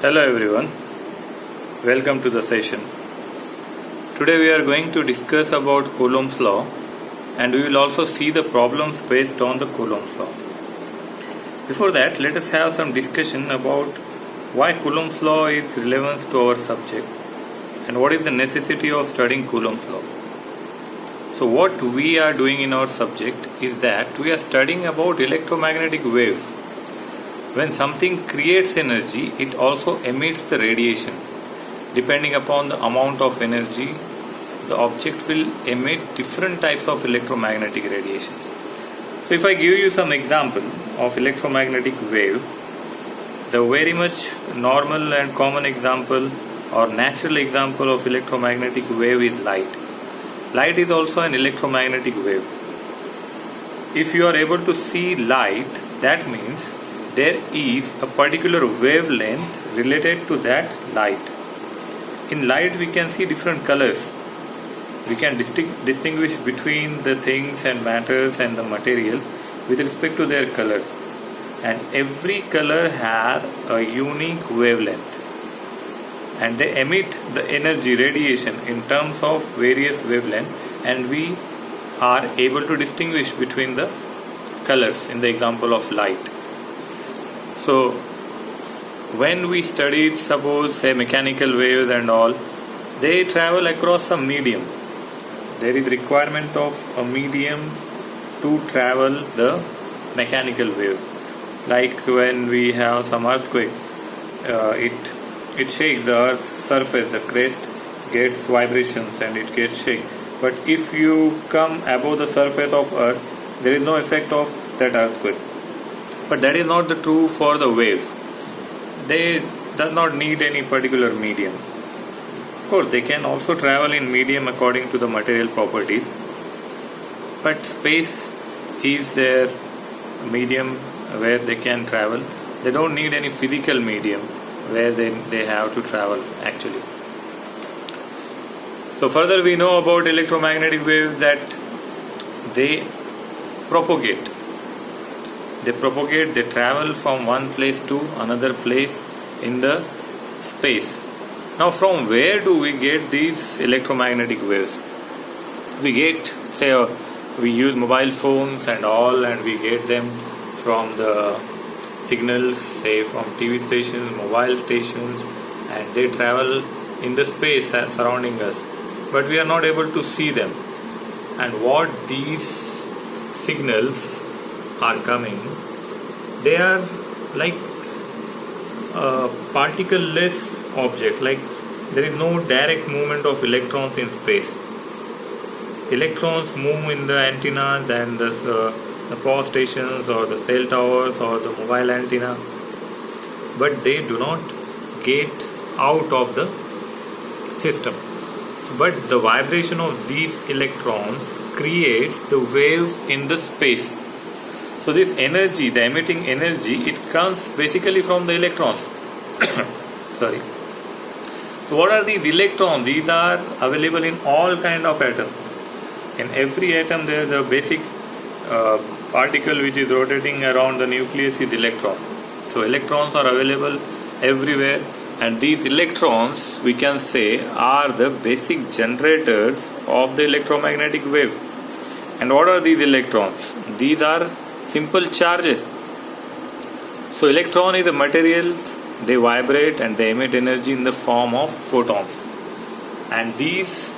Hello everyone, welcome to the session. Today we are going to discuss about Coulomb's law and we will also see the problems based on the Coulomb's law. Before that, let us have some discussion about why Coulomb's law is relevant to our subject and what is the necessity of studying Coulomb's law. So what we are doing in our subject is that we are studying about electromagnetic waves. When something creates energy, it also emits the radiation. Depending upon the amount of energy, the object will emit different types of electromagnetic radiations. So if I give you some example of electromagnetic wave, the very much normal and common example or natural example of electromagnetic wave is light. Light is also an electromagnetic wave. If you are able to see light, that means there is a particular wavelength related to that light. In light we can see different colors. We can distinguish between the things and matters and the materials with respect to their colors. And every color has a unique wavelength. And they emit the energy radiation in terms of various wavelengths, and we are able to distinguish between the colors in the example of light. So, when we studied, suppose, say, mechanical waves and all, they travel across some medium. There is requirement of a medium to travel the mechanical waves. Like when we have some earthquake, it shakes the earth's surface, the crest gets vibrations and it gets shaken. But if you come above the surface of earth, there is no effect of that earthquake. But that is not the true for the waves. They does not need any particular medium. Of course, they can also travel in medium according to the material properties. But space is their medium where they can travel. They don't need any physical medium where they have to travel actually. So further we know about electromagnetic waves that they propagate. They travel from one place to another place in the space. Now from where do we get these electromagnetic waves? We get, say, we use mobile phones and all, and we get them from the signals, say from TV stations, mobile stations, and they travel in the space surrounding us. But we are not able to see them. And what these signals are coming, they are like a particle-less object, like there is no direct movement of electrons in space. Electrons move in the antennas and the power stations or the cell towers or the mobile antenna, but they do not get out of the system. But the vibration of these electrons creates the wave in the space. So this energy, the emitting energy, it comes basically from the electrons. Sorry. So what are these electrons? These are available in all kind of atoms. In every atom there is a basic particle which is rotating around the nucleus is electron. So electrons are available everywhere, and these electrons, we can say, are the basic generators of the electromagnetic wave. And what are these electrons? These are simple charges. So electron is a material, they vibrate and they emit energy in the form of photons. And these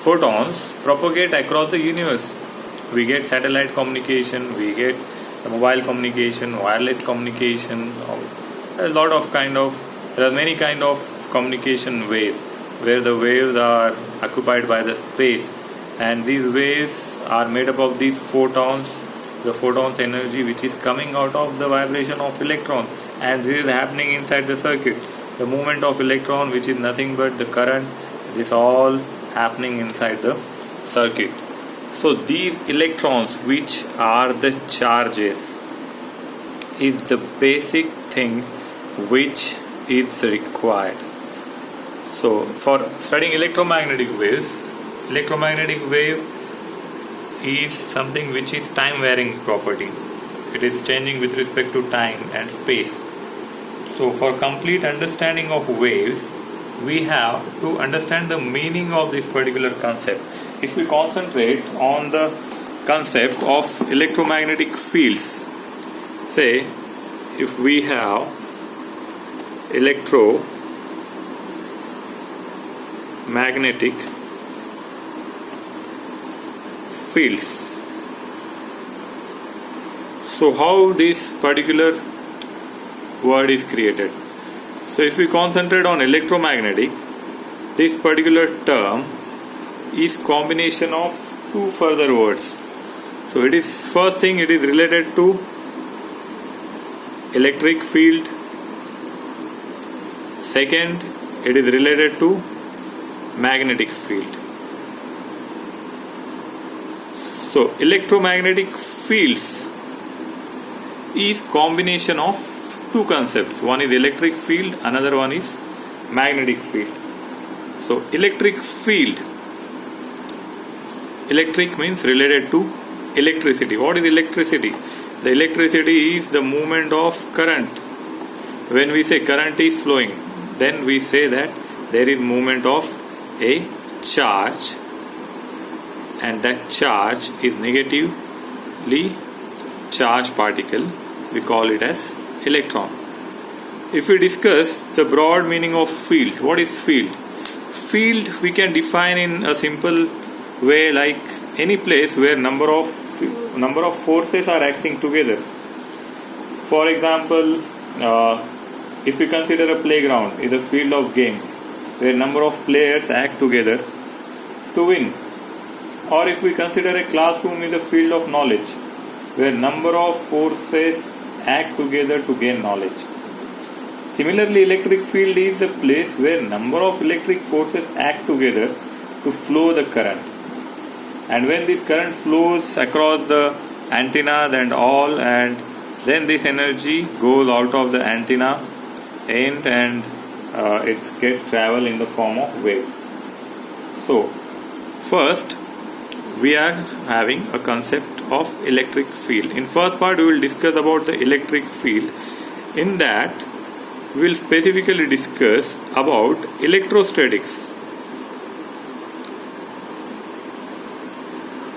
photons propagate across the universe. We get satellite communication, we get the mobile communication, wireless communication, there are many kind of communication ways where the waves are occupied by the space, and these waves are made up of these photons, the photons energy which is coming out of the vibration of electrons, and this is happening inside the circuit. The movement of electron, which is nothing but the current, this all happening inside the circuit. So these electrons, which are the charges, is the basic thing which is required. So for studying electromagnetic wave is something which is time varying property. It is changing with respect to time and space. So for complete understanding of waves, we have to understand the meaning of this particular concept. If we concentrate on the concept of electromagnetic fields, say if we have electromagnetic fields, so how this particular word is created? So if we concentrate on electromagnetic, this particular term is combination of two further words. So it is, first thing, it is related to electric field. Second, it is related to magnetic field. So electromagnetic fields is combination of two concepts. One is electric field, another one is magnetic field. So electric field, electric means related to electricity. What is electricity? The electricity is the movement of current. When we say current is flowing, then we say that there is movement of a charge, and that charge is negatively charged particle. We call it as electron. If we discuss the broad meaning of field, what is field? Field we can define in a simple way like any place where number of forces are acting together. For example, if we consider a playground is a field of games where number of players act together to win. Or if we consider a classroom is a field of knowledge where number of forces act together to gain knowledge. Similarly, electric field is a place where number of electric forces act together to flow the current. And when this current flows across the antenna and all, and then this energy goes out of the antenna end and it gets travel in the form of wave. So, first we are having a concept of electric field. In first part we will discuss about the electric field. In that we will specifically discuss about electrostatics.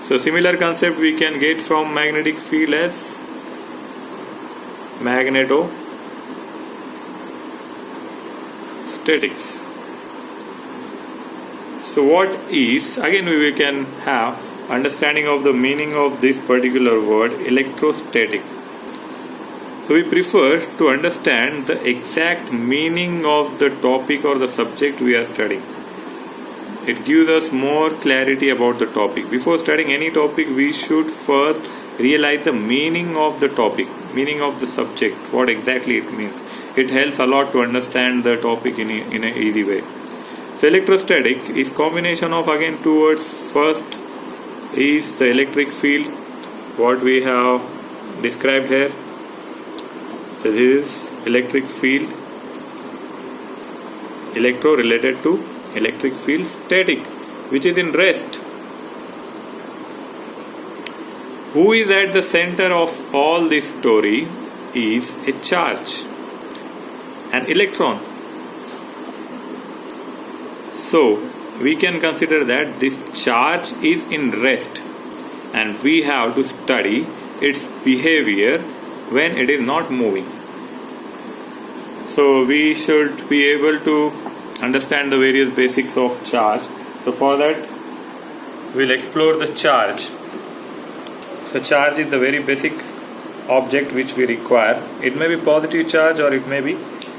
So similar concept we can get from magnetic field as magnetostatics. So what is, again we can have understanding of the meaning of this particular word electrostatic. So we prefer to understand the exact meaning of the topic or the subject we are studying. It gives us more clarity about the topic. Before studying any topic, we should first realize the meaning of the topic, meaning of the subject, what exactly it means. It helps a lot to understand the topic in an easy way. So electrostatic is combination of again two words. First is the electric field, what we have described here. So this is electric field, electro related to electric field, static which is in rest. Who is at the center of all this story is a charge, an electron. So we can consider that this charge is in rest and we have to study its behavior when it is not moving. So we should be able to understand the various basics of charge. So for that we'll explore the charge. So charge is the very basic object which we require. It may be positive charge or it may be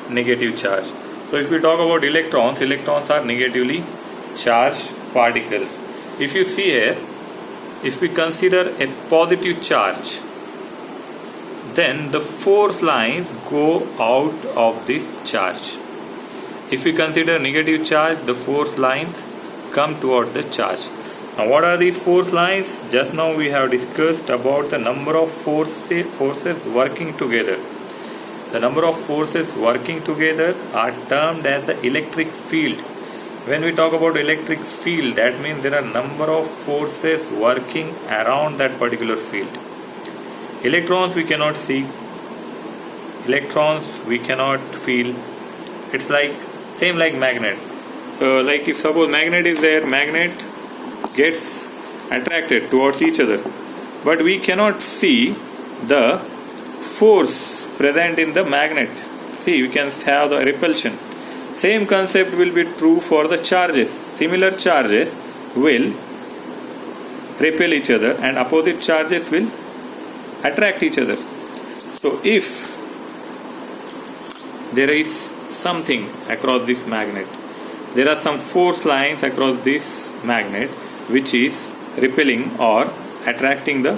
negative charge. So if we talk about electrons, electrons are negatively charged particles. If you see here, if we consider a positive charge, then the force lines go out of this charge. If we consider negative charge, the force lines come toward the charge. Now what are these force lines? Just now we have discussed about the number of forces working together. The number of forces working together are termed as the electric field. When we talk about electric field, that means there are number of forces working around that particular field. Electrons we cannot see. electrons we cannot feel. It's like same like magnet. So like if suppose magnet is there, magnet gets attracted towards each other, but we cannot see the force present in the magnet. See, we can have the repulsion. Same concept will be true for the charges. Similar charges will repel each other and opposite charges will attract each other. So if there is something across this magnet, there are some force lines across this magnet which is repelling or attracting the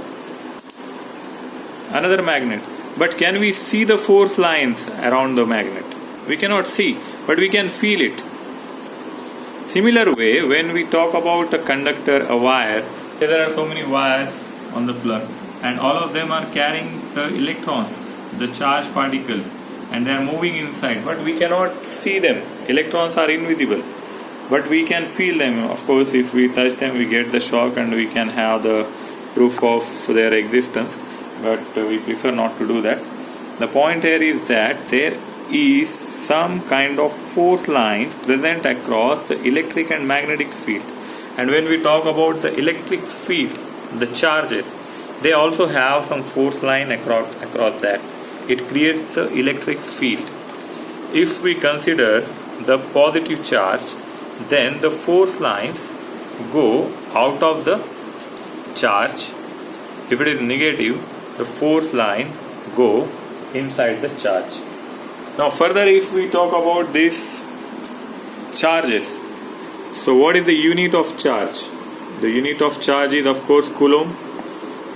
another magnet. But can we see the force lines around the magnet? We cannot see, but we can feel it. Similar way, when we talk about a conductor, a wire, there are so many wires on the plug, and all of them are carrying the electrons, the charged particles, and they are moving inside, but we cannot see them. Electrons are invisible, but we can feel them. Of course, if we touch them, we get the shock and we can have the proof of their existence, but we prefer not to do that. The point here is that there is some kind of force lines present across the electric and magnetic field. And when we talk about the electric field, the charges, they also have some force line across that. It creates the electric field. If we consider the positive charge, then the force lines go out of the charge. If it is negative, the force line go inside the charge. Now further, if we talk about these charges, so what is the unit of charge? The unit of charge is of course Coulomb.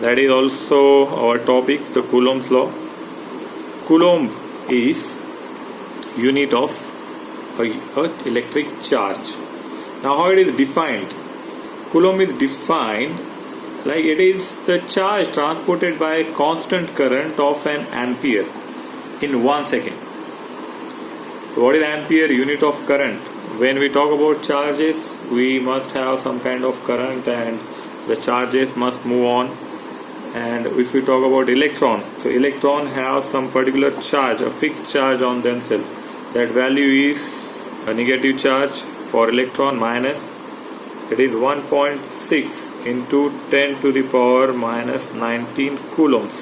That is also our topic, the Coulomb's law. Coulomb is unit of electric charge. Now how it is defined? Coulomb is defined like it is the charge transported by a constant current of an ampere in 1 second. What is ampere? Unit of current. When we talk about charges, we must have some kind of current and the charges must move on. And if we talk about electron, so electron have some particular charge, a fixed charge on themselves. That value is a negative charge for electron minus, it is 1.6 into 10 to the power minus 19 coulombs.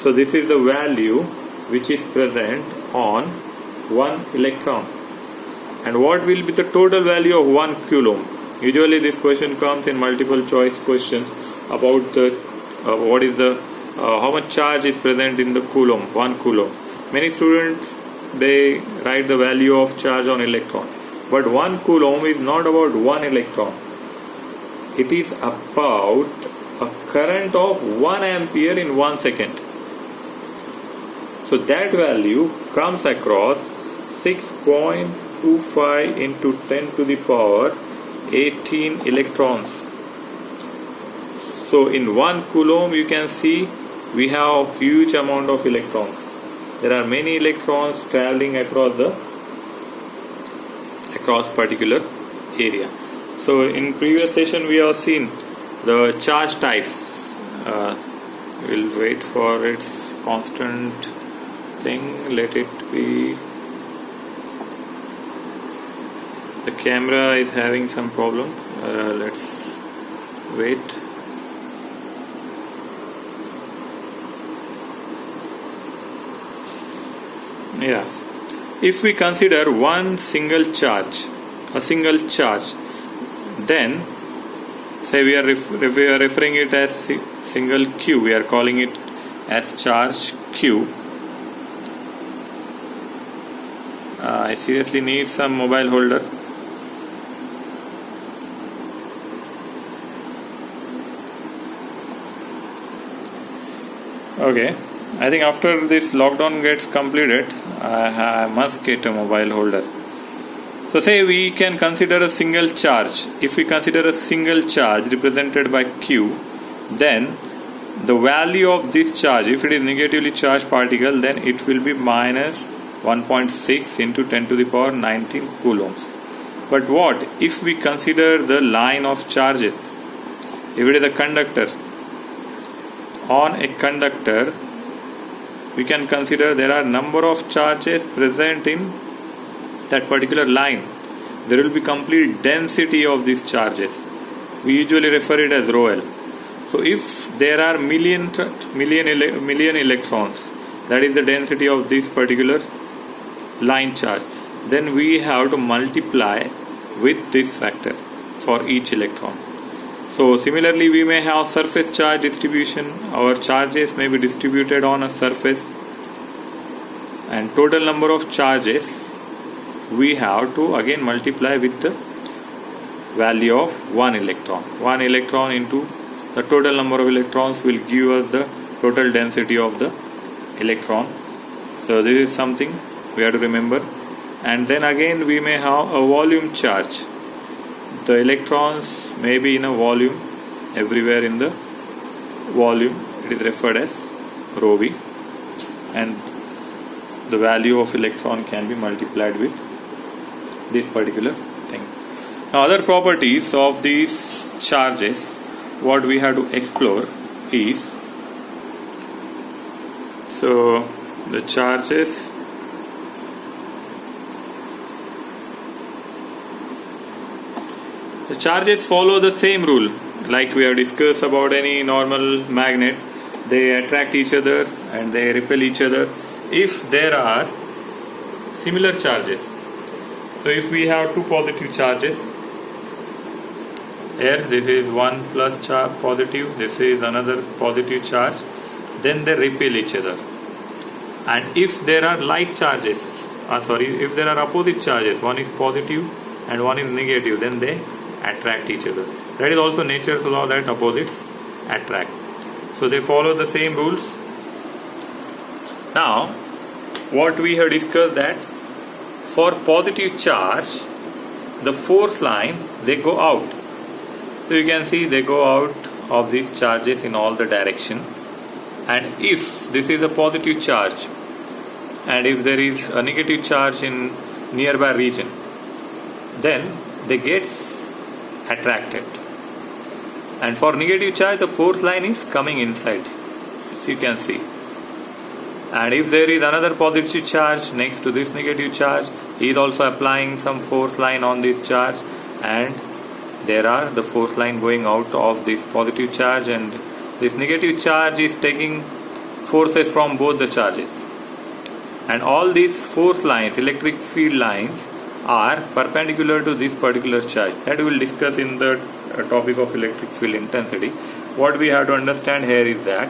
So this is the value which is present on 1 electron. And what will be the total value of 1 coulomb? Usually this question comes in multiple choice questions about the what is the how much charge is present in the coulomb, 1 coulomb. Many students, they write the value of charge on electron, but 1 coulomb is not about 1 electron. It is about a current of 1 ampere in 1 second. So that value comes across 6.25 into 10 to the power 18 electrons. So in 1 coulomb you can see we have huge amount of electrons. There are many electrons traveling across particular area. So in previous session we have seen the charge types. We'll wait for its constant thing. Let it be. The camera is having some problem. Let's wait. Yes. If we consider one single charge, then say we are referring it as single Q, we are calling it as charge Q. I seriously need some mobile holder. Okay, I think after this lockdown gets completed, I must get a mobile holder. So say we can consider a single charge. If we consider a single charge represented by Q, then the value of this charge, if it is negatively charged particle, then it will be minus 1.6 into 10 to the power 19 coulombs. But what if we consider the line of charges? If it is a conductor, on a conductor we can consider there are number of charges present in that particular line. There will be complete density of these charges. We usually refer it as rho L. So if there are million electrons, that is the density of this particular line charge, then we have to multiply with this factor for each electron. So similarly, we may have surface charge distribution. Our charges may be distributed on a surface, and total number of charges we have to again multiply with the value of 1 electron. 1 electron into the total number of electrons will give us the total density of the electron. So this is something we have to remember. And then again we may have a volume charge. The electrons may be in a volume. Everywhere in the volume it is referred as rho v, and the value of electron can be multiplied with this particular thing. Now other properties of these charges, what we have to explore is, so the charges follow the same rule like we have discussed about any normal magnet. They attract each other and they repel each other if there are similar charges. So if we have two positive charges, here this is one plus charge positive, this is another positive charge, then they repel each other. And if there are like charges, if there are opposite charges, one is positive and one is negative, then they attract each other. That is also nature's law that opposites attract. So they follow the same rules. Now what we have discussed, that for positive charge the force line, they go out. So you can see they go out of these charges in all the direction. And if this is a positive charge and if there is a negative charge in nearby region, then they get attracted. And for negative charge the force line is coming inside, so you can see. And if there is another positive charge next to this negative charge, he is also applying some force line on this charge, and there are the force line going out of this positive charge, and this negative charge is taking forces from both the charges. And all these force lines, electric field lines, are perpendicular to this particular charge. That we will discuss in the topic of electric field intensity. What we have to understand here is that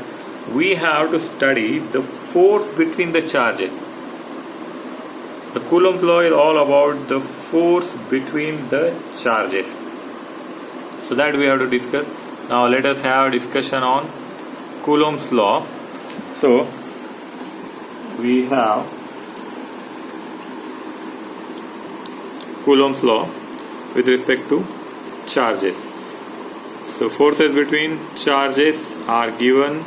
we have to study the force between the charges. The Coulomb's law is all about the force between the charges. So that we have to discuss. Now let us have a discussion on Coulomb's law. So we have Coulomb's law with respect to charges. So forces between charges are given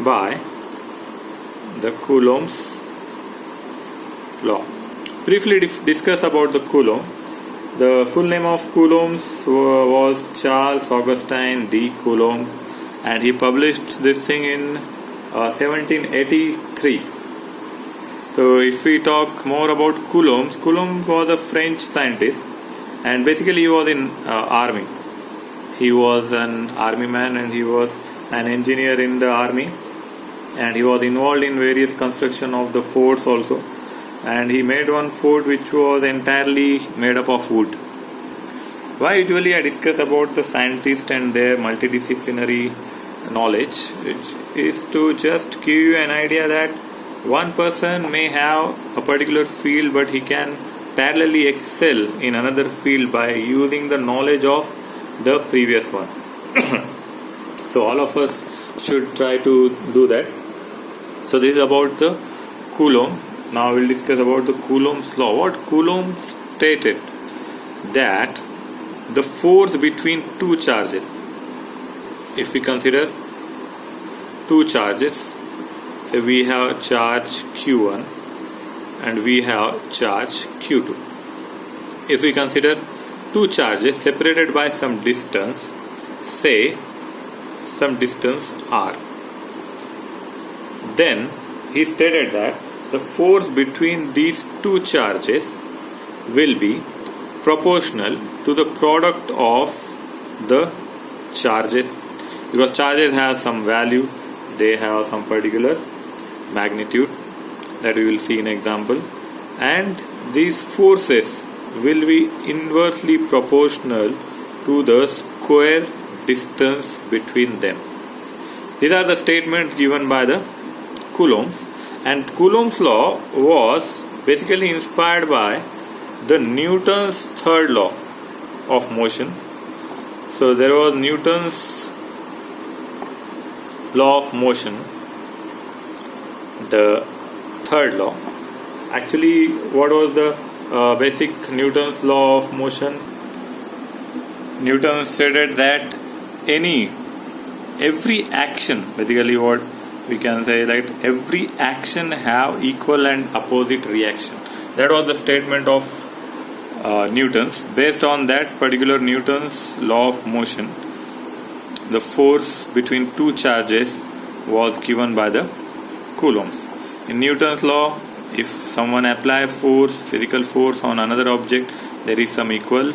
by the Coulomb's law. Briefly discuss about the Coulomb. The full name of Coulomb was Charles Augustin de Coulomb, and he published this thing in 1783. So if we talk more about Coulomb was a French scientist, and basically he was in army. He was an army man and he was an engineer in the army, and he was involved in various construction of the forts also. And he made one fort which was entirely made up of wood. Why usually I discuss about the scientist and their multidisciplinary knowledge, it is to just give you an idea that one person may have a particular field, but he can parallelly excel in another field by using the knowledge of the previous one. So all of us should try to do that. So this is about the Coulomb. Now we will discuss about the Coulomb's law. What Coulomb stated, that the force between two charges, if we consider two charges, so we have charge Q1 and we have charge Q2. If we consider two charges separated by some distance, say some distance r, then he stated that the force between these two charges will be proportional to the product of the charges, because charges have some value, they have some particular magnitude that we will see in example, and these forces will be inversely proportional to the square distance between them. These are the statements given by the Coulomb's, and Coulomb's law was basically inspired by the Newton's third law of motion. So there was Newton's law of motion, the third law. Actually, what was the basic Newton's law of motion? Newton stated that every action, basically what we can say, that every action have equal and opposite reaction. That was the statement of Newton's. Based on that particular Newton's law of motion, the force between two charges was given by the Coulombs. In Newton's law, if someone apply force, physical force on another object, there is some equal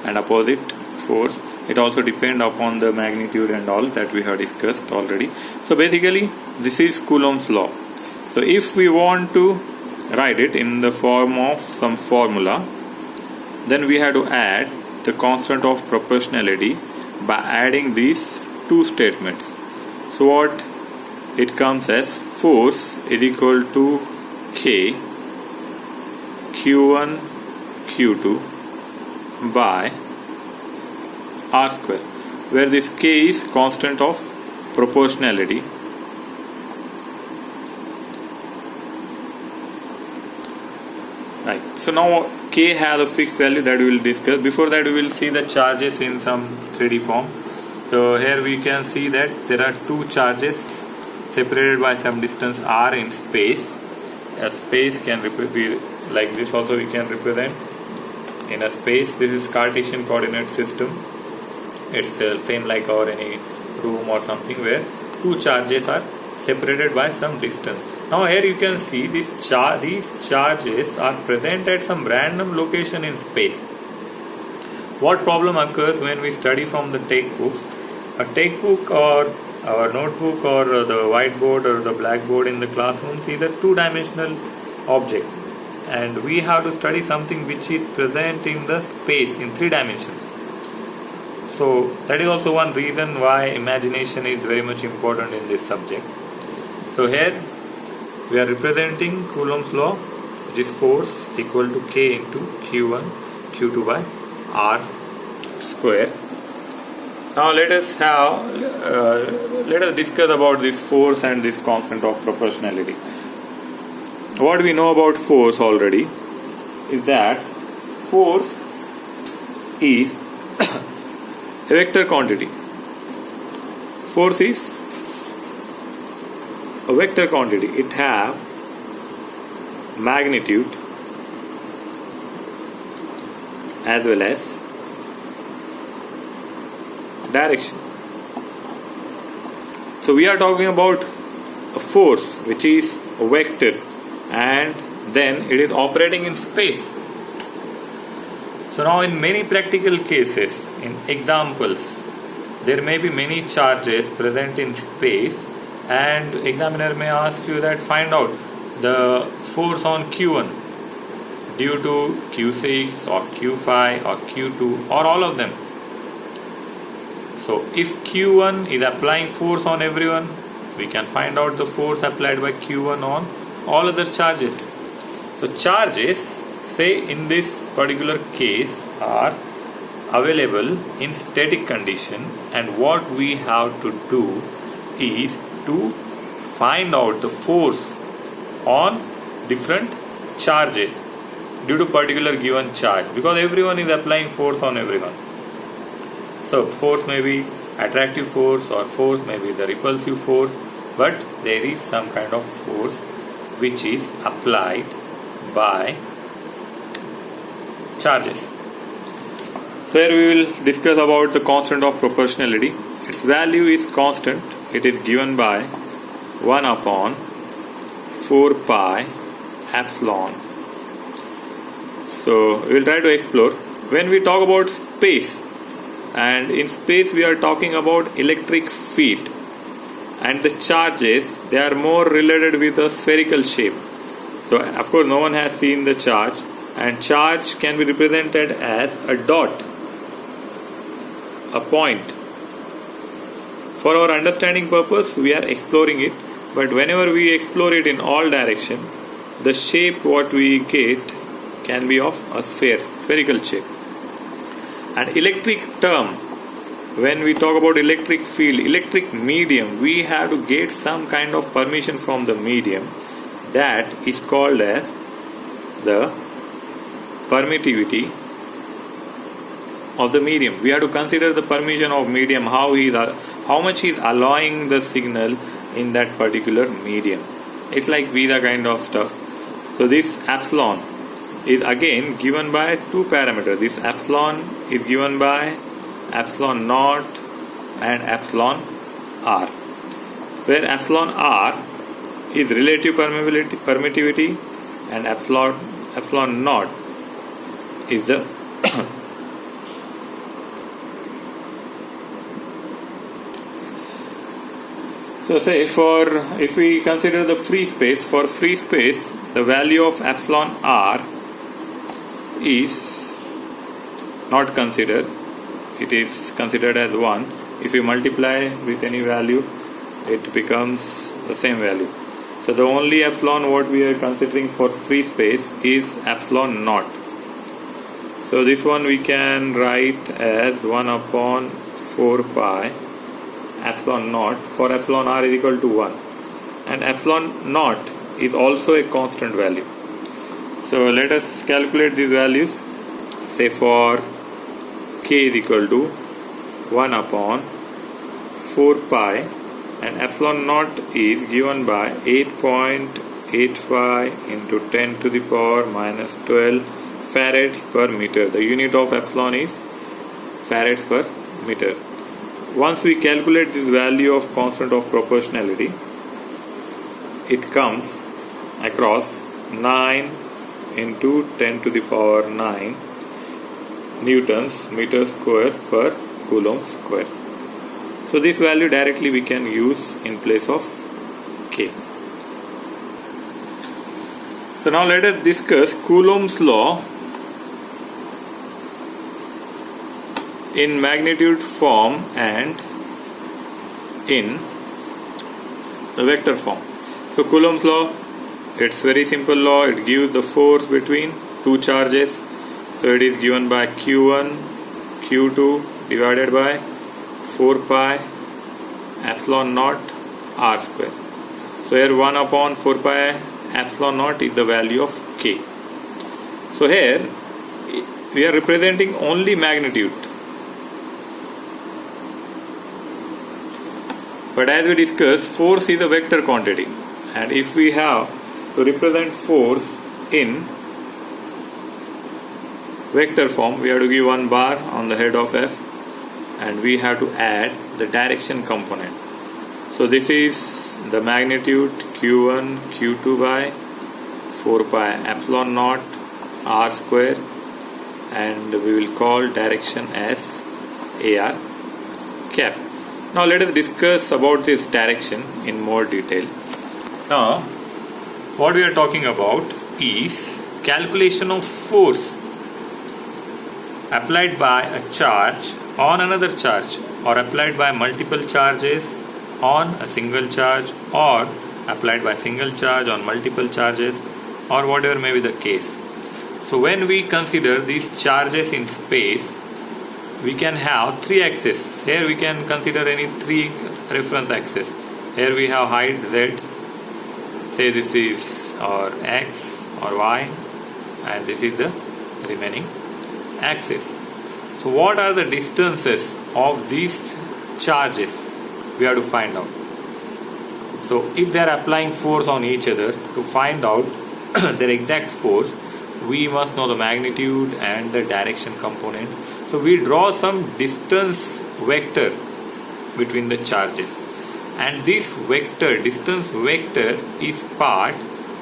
and opposite force. It also depends upon the magnitude and all that we have discussed already. So basically this is Coulomb's law. So if we want to write it in the form of some formula, then we have to add the constant of proportionality by adding these two statements. So what it comes as, force is equal to K Q1 Q2 by R square, where this K is constant of proportionality. Right. So now K has a fixed value that we will discuss. Before that, we will see the charges in some 3D form. So here we can see that there are two charges separated by some distance r in space. A space can be like this also, we can represent in a space. This is Cartesian coordinate system. It's same like our any room or something where two charges are separated by some distance. Now here you can see these charges are present at some random location in space. What problem occurs when we study from the textbooks? A textbook or our notebook or the whiteboard or the blackboard in the classroom is a two-dimensional object, and we have to study something which is present in the space in 3 dimensions. So that is also one reason why imagination is very much important in this subject. So here we are representing Coulomb's law, which is force equal to K into Q1 Q2 by R square. Now let us discuss about this force and this constant of proportionality. What we know about force already is that force is a vector quantity. Force is a vector quantity. It has magnitude as well as direction. So we are talking about a force which is a vector, and then it is operating in space. So now in many practical cases, in examples, there may be many charges present in space, and examiner may ask you that find out the force on Q1 due to Q6 or Q5 or Q2 or all of them. So if Q1 is applying force on everyone, we can find out the force applied by Q1 on all other charges. So charges, say in this particular case, are available in static condition, and what we have to do is to find out the force on different charges due to particular given charge, because everyone is applying force on everyone. So force may be attractive force or force may be the repulsive force, but there is some kind of force which is applied by charges. So here we will discuss about the constant of proportionality. Its value is constant. It is given by 1 upon 4 pi epsilon. So we will try to explore. When we talk about space, and in space we are talking about electric field, and the charges, they are more related with a spherical shape. So of course no one has seen the charge, and charge can be represented as a dot, a point. For our understanding purpose we are exploring it, but whenever we explore it in all direction, the shape what we get can be of a spherical shape. And electric term, when we talk about electric field, electric medium, we have to get some kind of permission from the medium. That is called as the permittivity of the medium. We have to consider the permission of medium, how much he is allowing the signal in that particular medium. It's like visa kind of stuff. So this epsilon is again given by two parameters. This epsilon is given by epsilon naught and epsilon r, where epsilon r is relative permittivity and epsilon naught is the so say if we consider the free space, for free space the value of epsilon r is not considered, it is considered as 1. If you multiply with any value, it becomes the same value. So the only epsilon what we are considering for free space is epsilon naught. So this one we can write as 1 upon 4 pi epsilon naught, for epsilon r is equal to 1, and epsilon naught is also a constant value. So let us calculate these values. Say for k is equal to 1 upon 4 pi, and epsilon naught is given by 8.85 into 10 to the power minus 12 farads per meter. The unit of epsilon is farads per meter. Once we calculate this value of constant of proportionality, it comes across 9 into 10 to the power 9 newtons meter square per Coulomb square. So this value directly we can use in place of K. So now let us discuss Coulomb's law in magnitude form and in the vector form. So Coulomb's law, it's very simple law. It gives the force between two charges. So it is given by Q1 Q2 divided by 4 pi epsilon naught r square. So here 1 upon 4 pi epsilon naught is the value of K. So here we are representing only magnitude. But as we discussed, force is a vector quantity, and if we have to represent force in vector form, we have to give one bar on the head of F, and we have to add the direction component. So this is the magnitude Q1 Q2 by 4 pi epsilon naught r square, and we will call direction as AR cap. Now let us discuss about this direction in more detail. Now what we are talking about is calculation of force applied by a charge on another charge, or applied by multiple charges on a single charge, or applied by single charge on multiple charges, or whatever may be the case. So when we consider these charges in space, we can have three axes. Here we can consider any three reference axes. Here we have height Z, say this is our X or Y, and this is the remaining axis. So what are the distances of these charges? We have to find out. So if they are applying force on each other, to find out their exact force, we must know the magnitude and the direction component. So we draw some distance vector between the charges, and this vector, distance vector, is part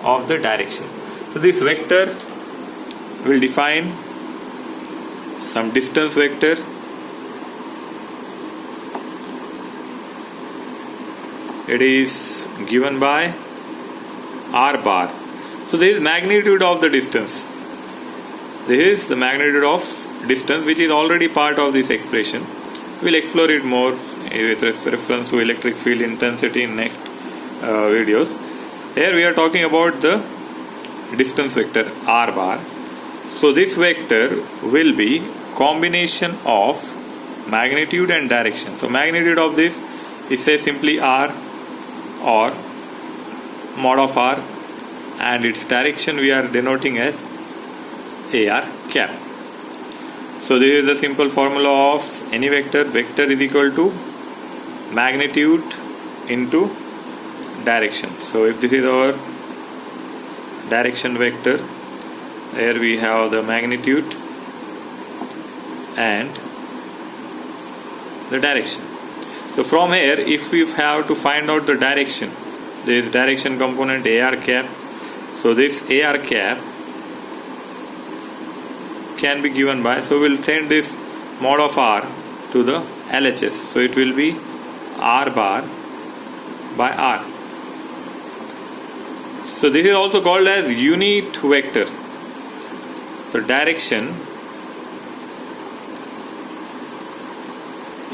of the direction. So this vector will define some distance vector it is given by r bar. So this is magnitude of the distance. This is the magnitude of distance which is already part of this expression. We'll explore it more with reference to electric field intensity in next videos. Here we are talking about the distance vector r bar. So this vector will be combination of magnitude and direction. So magnitude of this is say simply r or mod of r, and its direction we are denoting as ar cap. So this is the simple formula of any vector. Vector is equal to magnitude into direction. So if this is our direction vector, here we have the magnitude and the direction. So from here, if we have to find out the direction, this direction component ar cap. So this ar cap can be given by, so we'll send this mod of r to the LHS. So it will be r bar by r. So this is also called as unit vector. So direction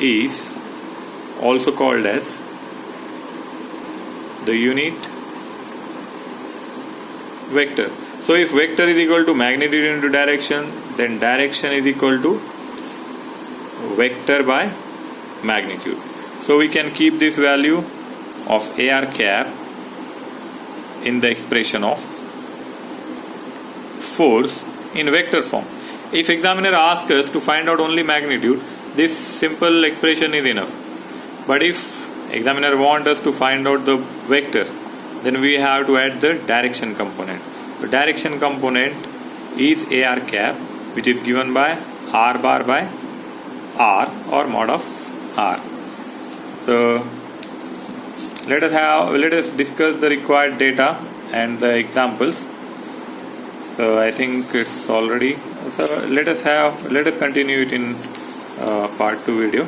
is also called as the unit vector. So if vector is equal to magnitude into direction, then direction is equal to vector by magnitude. So we can keep this value of ar cap in the expression of force in vector form. If examiner asks us to find out only magnitude, this simple expression is enough. But if examiner wants us to find out the vector, then we have to add the direction component. The direction component is ar cap, which is given by r bar by r or mod of r. So let us discuss the required data and the examples. So I think it's already. So let us continue it in part 2 video.